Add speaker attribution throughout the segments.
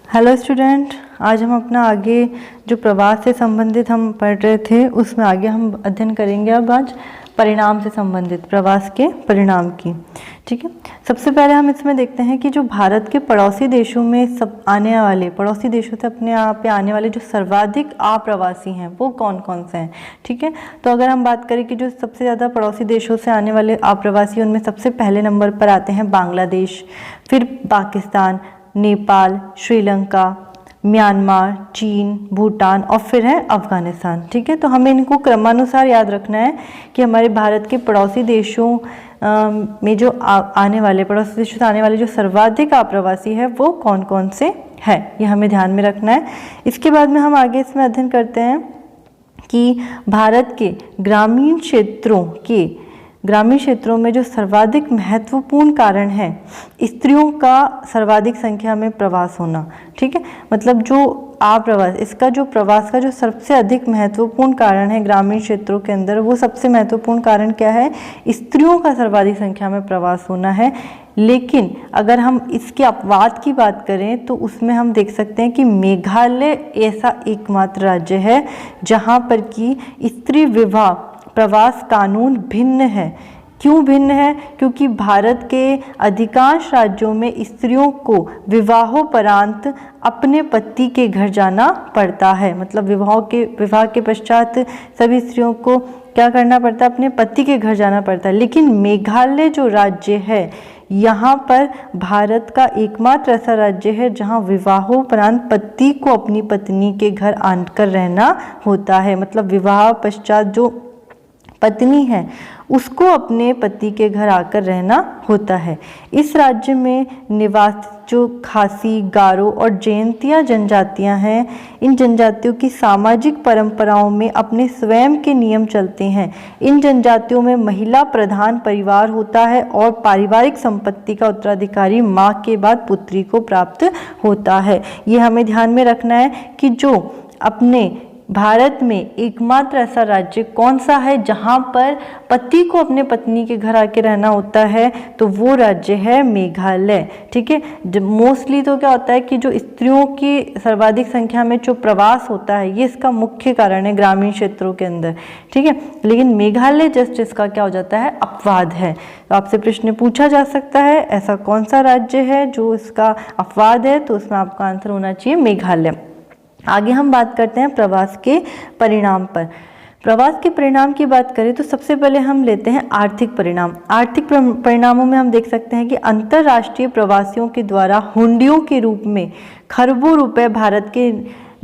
Speaker 1: Hello student, आज हम अपना आगे जो प्रवास से संबंधित हम पढ़ रहे थे उसमें आगे हम अध्ययन करेंगे। अब आज परिणाम से संबंधित प्रवास के परिणाम की, ठीक है। सबसे पहले हम इसमें देखते हैं कि जो भारत के पड़ोसी देशों में सब आने वाले पड़ोसी देशों से अपने यहाँ पे आने वाले जो सर्वाधिक अप्रवासी हैं वो कौन कौन से हैं, ठीक है। तो अगर हम बात करें कि जो सबसे ज़्यादा पड़ोसी देशों से आने वाले अप्रवासी, उनमें सबसे पहले नंबर पर आते हैं बांग्लादेश, फिर पाकिस्तान, नेपाल, श्रीलंका, म्यांमार, चीन, भूटान और फिर है अफगानिस्तान, ठीक है। तो हमें इनको क्रमानुसार याद रखना है कि हमारे भारत के पड़ोसी देशों में जो आने वाले पड़ोसी देशों से आने वाले जो सर्वाधिक अप्रवासी है वो कौन कौन से हैं, ये हमें ध्यान में रखना है। इसके बाद में हम आगे इसमें अध्ययन करते हैं कि भारत के ग्रामीण क्षेत्रों में जो सर्वाधिक महत्वपूर्ण कारण है स्त्रियों का सर्वाधिक संख्या में प्रवास होना, ठीक है। मतलब जो अप्रवास, इसका जो प्रवास का जो सबसे अधिक महत्वपूर्ण कारण है ग्रामीण क्षेत्रों के अंदर, वो सबसे महत्वपूर्ण कारण क्या है? स्त्रियों का सर्वाधिक संख्या में प्रवास होना है। लेकिन अगर हम इसके अपवाद की बात करें तो उसमें हम देख सकते हैं कि मेघालय ऐसा एकमात्र राज्य है जहाँ पर कि स्त्री विवाह प्रवास कानून भिन्न है। क्यों भिन्न है? क्योंकि भारत के अधिकांश राज्यों में स्त्रियों को विवाहोपरांत अपने पति के घर जाना पड़ता है। मतलब विवाह के पश्चात सभी स्त्रियों को क्या करना पड़ता है? अपने पति के घर जाना पड़ता है। लेकिन मेघालय जो राज्य है, यहाँ पर भारत का एकमात्र ऐसा राज्य है जहाँ विवाहोपरांत पति को अपनी पत्नी के घर आकर रहना होता है। मतलब विवाह पश्चात जो पत्नी है उसको अपने पति के घर आकर रहना होता है। इस राज्य में निवास जो खासी, गारो और जैंतिया जनजातियां हैं, इन जनजातियों की सामाजिक परंपराओं में अपने स्वयं के नियम चलते हैं। इन जनजातियों में महिला प्रधान परिवार होता है और पारिवारिक संपत्ति का उत्तराधिकारी माँ के बाद पुत्री को प्राप्त होता है। ये हमें ध्यान में रखना है कि जो अपने भारत में एकमात्र ऐसा राज्य कौन सा है जहाँ पर पति को अपने पत्नी के घर आके रहना होता है, तो वो राज्य है मेघालय, ठीक है। मोस्टली तो क्या होता है कि जो स्त्रियों की सर्वाधिक संख्या में जो प्रवास होता है ये इसका मुख्य कारण है ग्रामीण क्षेत्रों के अंदर, ठीक है। लेकिन मेघालय जस्ट इसका क्या हो जाता है? अपवाद है। तो आपसे प्रश्न पूछा जा सकता है ऐसा कौन सा राज्य है जो इसका अपवाद है, तो उसमें आपका आंसर होना चाहिए मेघालय। आगे हम बात करते हैं प्रवास के परिणाम पर। प्रवास के परिणाम की बात करें तो सबसे पहले हम लेते हैं आर्थिक परिणाम। आर्थिक परिणामों में हम देख सकते हैं कि अंतर्राष्ट्रीय प्रवासियों के द्वारा हुंडियों के रूप में खरबों रुपए भारत के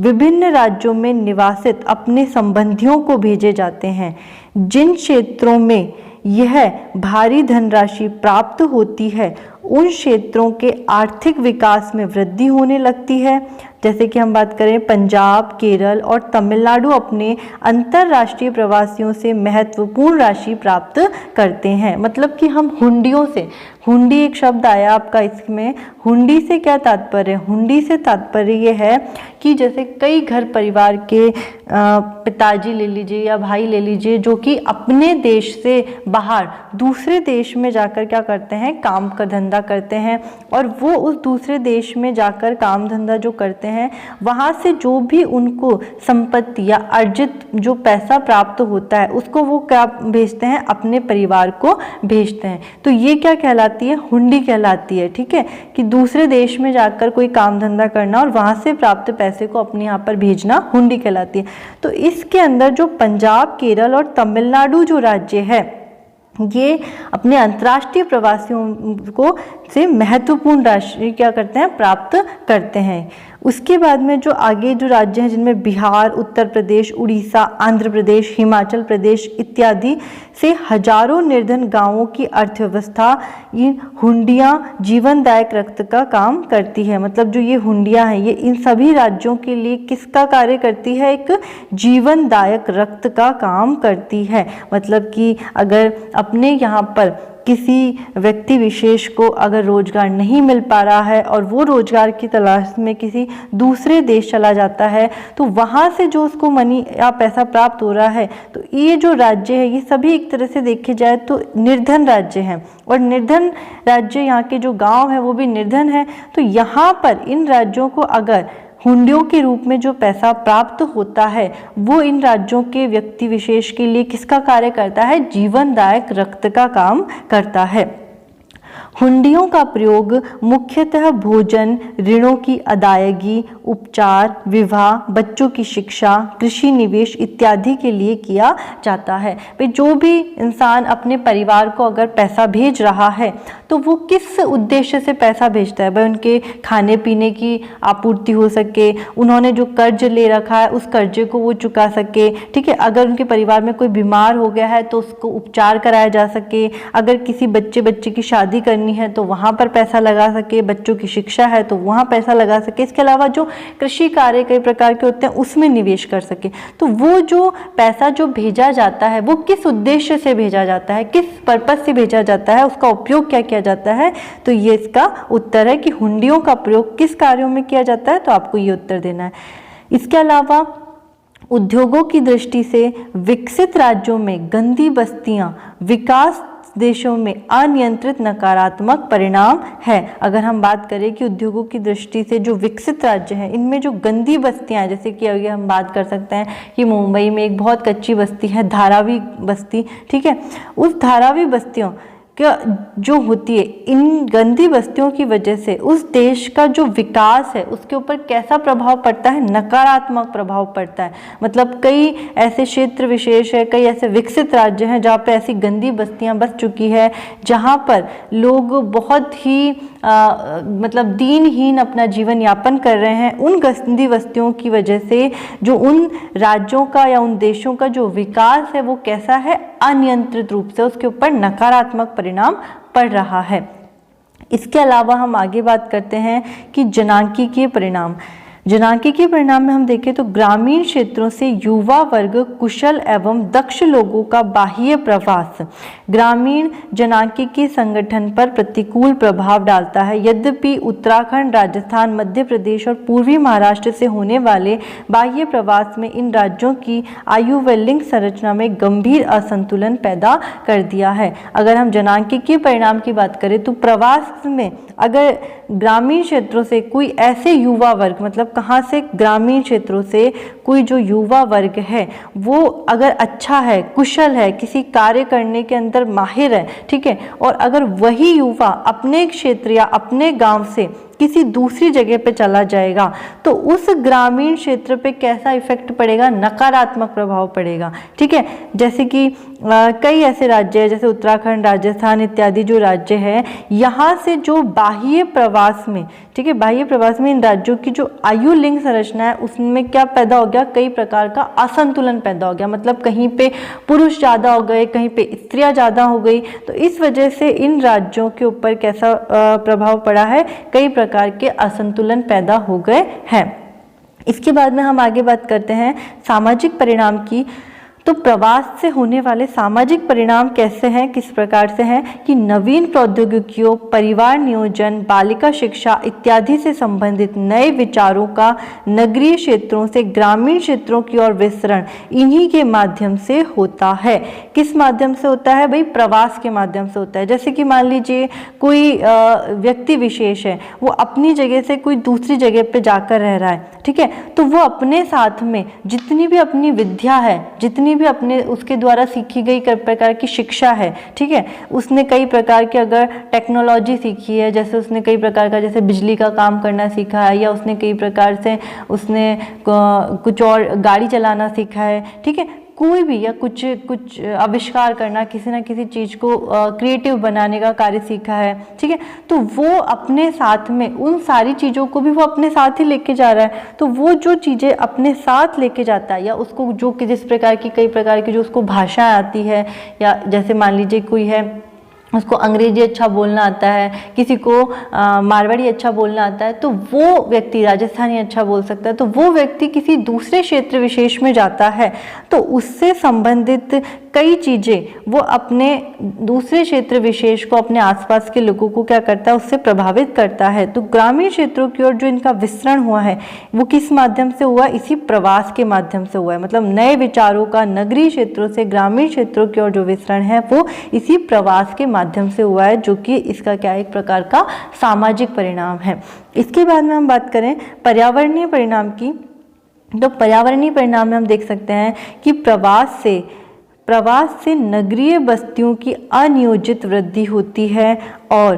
Speaker 1: विभिन्न राज्यों में निवासित अपने संबंधियों को भेजे जाते हैं। जिन क्षेत्रों में यह भारी धनराशि प्राप्त होती है उन क्षेत्रों के आर्थिक विकास में वृद्धि होने लगती है। जैसे कि हम बात करें पंजाब, केरल और तमिलनाडु अपने अंतर्राष्ट्रीय प्रवासियों से महत्वपूर्ण राशि प्राप्त करते हैं। मतलब कि हम हुंडियों से, हुंडी एक शब्द आया आपका इसमें, हुंडी से क्या तात्पर्य? हुंडी से तात्पर्य ये है कि जैसे कई घर परिवार के पिताजी ले लीजिए या भाई ले लीजिए जो कि अपने देश से बाहर दूसरे देश में जाकर क्या करते हैं? काम का धंधा करते हैं, और वो उस दूसरे देश में जाकर काम धंधा जो करते हैं वहाँ से जो भी उनको संपत्ति या अर्जित जो पैसा प्राप्त होता है उसको वो क्या भेजते हैं? अपने परिवार को भेजते हैं। तो ये क्या कहलाती है? हुंडी कहलाती है, ठीक है। कि दूसरे देश में जाकर कोई काम धंधा करना और वहाँ से प्राप्त पैसे को अपने यहाँ पर भेजना हुंडी कहलाती है। तो इसके अंदर जो पंजाब, केरल और तमिलनाडु जो राज्य है ये अपने अंतर्राष्ट्रीय प्रवासियों को से महत्वपूर्ण राशि क्या करते हैं? प्राप्त करते हैं। उसके बाद में जो आगे जो राज्य हैं जिनमें बिहार, उत्तर प्रदेश, उड़ीसा, आंध्र प्रदेश, हिमाचल प्रदेश इत्यादि से हजारों निर्धन गांवों की अर्थव्यवस्था इन हुंडियां जीवनदायक रक्त का काम करती है। मतलब जो ये हुंडियां हैं ये इन सभी राज्यों के लिए किसका कार्य करती है? एक जीवनदायक रक्त का काम करती है। मतलब कि अगर अपने यहाँ पर किसी व्यक्ति विशेष को अगर रोजगार नहीं मिल पा रहा है और वो रोजगार की तलाश में किसी दूसरे देश चला जाता है, तो वहाँ से जो उसको मनी या पैसा प्राप्त हो रहा है, तो ये जो राज्य है ये सभी एक तरह से देखे जाए तो निर्धन राज्य हैं, और निर्धन राज्य यहाँ के जो गांव है वो भी निर्धन है। तो यहाँ पर इन राज्यों को अगर हुंडियों के रूप में जो पैसा प्राप्त होता है वो इन राज्यों के व्यक्ति विशेष के लिए किसका कार्य करता है? जीवनदायक रक्त का काम करता है। हुंडियों का प्रयोग मुख्यतः भोजन, ऋणों की अदायगी, उपचार, विवाह, बच्चों की शिक्षा, कृषि निवेश इत्यादि के लिए किया जाता है। भाई जो भी इंसान अपने परिवार को अगर पैसा भेज रहा है तो वो किस उद्देश्य से पैसा भेजता है? भाई उनके खाने पीने की आपूर्ति हो सके, उन्होंने जो कर्ज ले रखा है उस कर्जे को वो चुका सके, ठीक है। अगर उनके परिवार में कोई बीमार हो गया है तो उसको उपचार कराया जा सके, अगर किसी बच्चे की शादी करनी है तो वहाँ पर पैसा लगा सके, बच्चों की शिक्षा है तो वहाँ पैसा लगा सके। इसके अलावा जो कृषि कार्य कई प्रकार के होते हैं उसमें निवेश कर सके। तो वो जो पैसा जो भेजा जाता है वो किस उद्देश्य से भेजा जाता है, किस पर्पस से भेजा जाता है, उसका उपयोग क्या किया जाता है? तो ये इसका उत्तर है कि हुंडियों का प्रयोग किस कार्यों में किया जाता है, तो आपको ये उत्तर देना है। इसके अलावा उद्योगों की दृष्टि से विकसित राज्यों में गंदी बस्तियां विकास देशों में अनियंत्रित नकारात्मक परिणाम है। अगर हम बात करें कि उद्योगों की दृष्टि से जो विकसित राज्य हैं इनमें जो गंदी बस्तियां हैं, जैसे कि अभी हम बात कर सकते हैं कि मुंबई में एक बहुत कच्ची बस्ती है धारावी बस्ती, ठीक है। उस धारावी बस्तियों क्या जो होती है, इन गंदी बस्तियों की वजह से उस देश का जो विकास है उसके ऊपर कैसा प्रभाव पड़ता है? नकारात्मक प्रभाव पड़ता है। मतलब कई ऐसे क्षेत्र विशेष है, कई ऐसे विकसित राज्य हैं जहाँ पे ऐसी गंदी बस्तियाँ बस चुकी है, जहाँ पर लोग बहुत ही मतलब दीनहीन अपना जीवन यापन कर रहे हैं। उन गंदी बस्तियों की वजह से जो उन राज्यों का या उन देशों का जो विकास है वो कैसा है? अनियंत्रित रूप से उसके ऊपर नकारात्मक परिणाम पड़ रहा है। इसके अलावा हम आगे बात करते हैं कि जनांकीय परिणाम। जनांकीय परिणाम में हम देखें तो ग्रामीण क्षेत्रों से युवा वर्ग कुशल एवं दक्ष लोगों का बाह्य प्रवास ग्रामीण जनांकीय संगठन पर प्रतिकूल प्रभाव डालता है। यद्यपि उत्तराखंड, राजस्थान, मध्य प्रदेश और पूर्वी महाराष्ट्र से होने वाले बाह्य प्रवास में इन राज्यों की आयु व लिंग संरचना में गंभीर असंतुलन पैदा कर दिया है। अगर हम जनांकीय परिणाम की बात करें तो प्रवास में अगर ग्रामीण क्षेत्रों से कोई ऐसे युवा वर्ग, मतलब कहाँ से? ग्रामीण क्षेत्रों से कोई जो युवा वर्ग है वो अगर अच्छा है, कुशल है, किसी कार्य करने के अंदर माहिर है, ठीक है, और अगर वही युवा अपने क्षेत्र या अपने गांव से किसी दूसरी जगह पे चला जाएगा तो उस ग्रामीण क्षेत्र पे कैसा इफेक्ट पड़ेगा? नकारात्मक प्रभाव पड़ेगा, ठीक है। जैसे कि कई ऐसे राज्य हैं जैसे उत्तराखंड, राजस्थान इत्यादि जो राज्य है, यहाँ से जो बाह्य प्रवास में, ठीक है, बाह्य प्रवास में इन राज्यों की जो आयु लिंग संरचना है उसमें क्या पैदा हो गया? कई प्रकार का असंतुलन पैदा हो गया। मतलब कहीं पे पुरुष ज़्यादा हो गए, कहीं पे स्त्रियाँ ज़्यादा हो गई। तो इस वजह से इन राज्यों के ऊपर कैसा प्रभाव पड़ा है? कई प्रकार के असंतुलन पैदा हो गए हैं। इसके बाद में हम आगे बात करते हैं सामाजिक परिणाम की। तो प्रवास से होने वाले सामाजिक परिणाम कैसे हैं, किस प्रकार से हैं कि नवीन प्रौद्योगिकियों, परिवार नियोजन, बालिका शिक्षा इत्यादि से संबंधित नए विचारों का नगरीय क्षेत्रों से ग्रामीण क्षेत्रों की ओर विस्तरण इन्हीं के माध्यम से होता है। किस माध्यम से होता है भाई? प्रवास के माध्यम से होता है। जैसे कि मान लीजिए कोई व्यक्ति विशेष है, वो अपनी जगह से कोई दूसरी जगह पे जाकर रह रहा है, ठीक है, तो वो अपने साथ में जितनी भी अपनी विद्या है, जितनी भी अपने उसके द्वारा सीखी गई कई प्रकार की शिक्षा है, ठीक है, उसने कई प्रकार की अगर टेक्नोलॉजी सीखी है, जैसे उसने कई प्रकार का जैसे बिजली का काम करना सीखा है, या उसने कई प्रकार से उसने कुछ और गाड़ी चलाना सीखा है, ठीक है, कोई भी या कुछ आविष्कार करना, किसी ना किसी चीज़ को क्रिएटिव बनाने का कार्य सीखा है, ठीक है, तो वो अपने साथ में उन सारी चीज़ों को भी वो अपने साथ ही लेके जा रहा है। तो वो जो चीज़ें अपने साथ लेके जाता है, या उसको जो कि जिस प्रकार की कई प्रकार की जो उसको भाषा आती है, या जैसे मान लीजिए कोई है उसको अंग्रेजी अच्छा बोलना आता है, किसी को मारवाड़ी अच्छा बोलना आता है, तो वो व्यक्ति राजस्थानी अच्छा बोल सकता है। तो वो व्यक्ति किसी दूसरे क्षेत्र विशेष में जाता है तो उससे संबंधित कई चीज़ें वो अपने दूसरे क्षेत्र विशेष को, अपने आसपास के लोगों को क्या करता है, उससे प्रभावित करता है। तो ग्रामीण क्षेत्रों की ओर जो इनका विस्तरण हुआ है वो किस माध्यम से हुआ, इसी प्रवास के माध्यम से हुआ है। मतलब नए विचारों का नगरीय क्षेत्रों से ग्रामीण क्षेत्रों की ओर जो विस्तरण है वो इसी प्रवास के माध्यम से हुआ है, जो कि इसका क्या एक प्रकार का सामाजिक परिणाम है। इसके बाद में हम बात करें पर्यावरणीय परिणाम की, तो पर्यावरणीय परिणाम में हम देख सकते हैं कि प्रवास से नगरीय बस्तियों की अनियोजित वृद्धि होती है और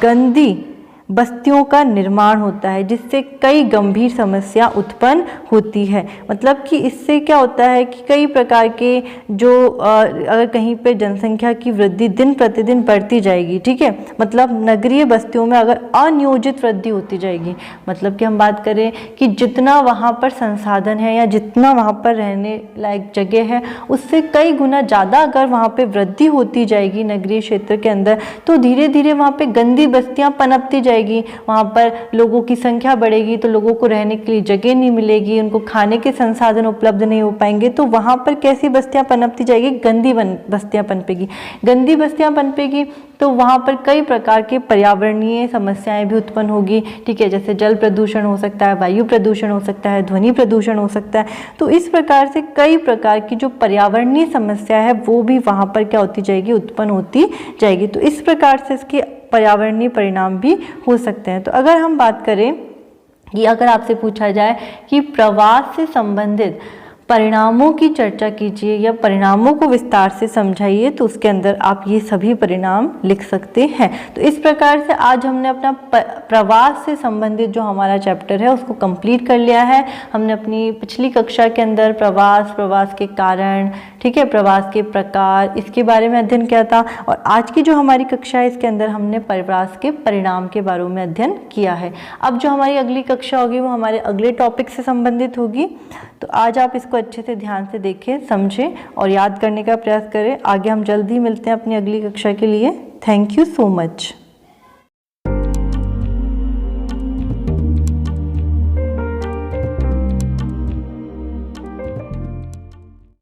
Speaker 1: गंदी बस्तियों का निर्माण होता है, जिससे कई गंभीर समस्या उत्पन्न होती है। मतलब कि इससे क्या होता है कि कई प्रकार के जो अगर कहीं पे जनसंख्या की वृद्धि दिन प्रतिदिन बढ़ती जाएगी, ठीक है, मतलब नगरीय बस्तियों में अगर अनियोजित वृद्धि होती जाएगी, मतलब कि हम बात करें कि जितना वहाँ पर संसाधन है या जितना वहाँ पर रहने लायक जगह है उससे कई गुना ज़्यादा अगर वहाँ पे वृद्धि होती जाएगी नगरीय क्षेत्र के अंदर, तो धीरे धीरे वहाँ पे गंदी बस्तियाँ पनपती जाएगी। वहाँ पर लोगों की संख्या बढ़ेगी तो लोगों को रहने के लिए जगह नहीं मिलेगी, उनको खाने के संसाधन उपलब्ध नहीं हो पाएंगे, तो वहाँ पर कैसी बस्तियाँ पनपती जाएगी, गंदी बस्तियाँ पनपेगी। गंदी बस्तियाँ पनपेगी तो वहाँ पर कई प्रकार के पर्यावरणीय समस्याएं भी उत्पन्न होगी, ठीक है, जैसे जल प्रदूषण हो सकता है, वायु प्रदूषण हो सकता है, ध्वनि प्रदूषण हो सकता है। तो इस प्रकार से कई प्रकार की जो पर्यावरणीय समस्या है वो भी वहाँ पर क्या होती जाएगी, उत्पन्न होती जाएगी। तो इस प्रकार से इसके पर्यावरणीय परिणाम भी हो सकते हैं। तो अगर हम बात करें कि अगर आपसे पूछा जाए कि प्रवास से संबंधित परिणामों की चर्चा कीजिए या परिणामों को विस्तार से समझाइए, तो उसके अंदर आप ये सभी परिणाम लिख सकते हैं। तो इस प्रकार से आज हमने अपना प्रवास से संबंधित जो हमारा चैप्टर है उसको कंप्लीट कर लिया है। हमने अपनी पिछली कक्षा के अंदर प्रवास के कारण, ठीक है, प्रवास के प्रकार, इसके बारे में अध्ययन किया था, और आज की जो हमारी कक्षा है इसके अंदर हमने प्रवास के परिणाम के बारे में अध्ययन किया है। अब जो हमारी अगली कक्षा होगी वो हमारे अगले टॉपिक से संबंधित होगी। तो आज आप इसको अच्छे से ध्यान से देखें, समझें और याद करने का प्रयास करें। आगे हम जल्दी मिलते हैं अपनी अगली कक्षा के लिए। Thank you so much.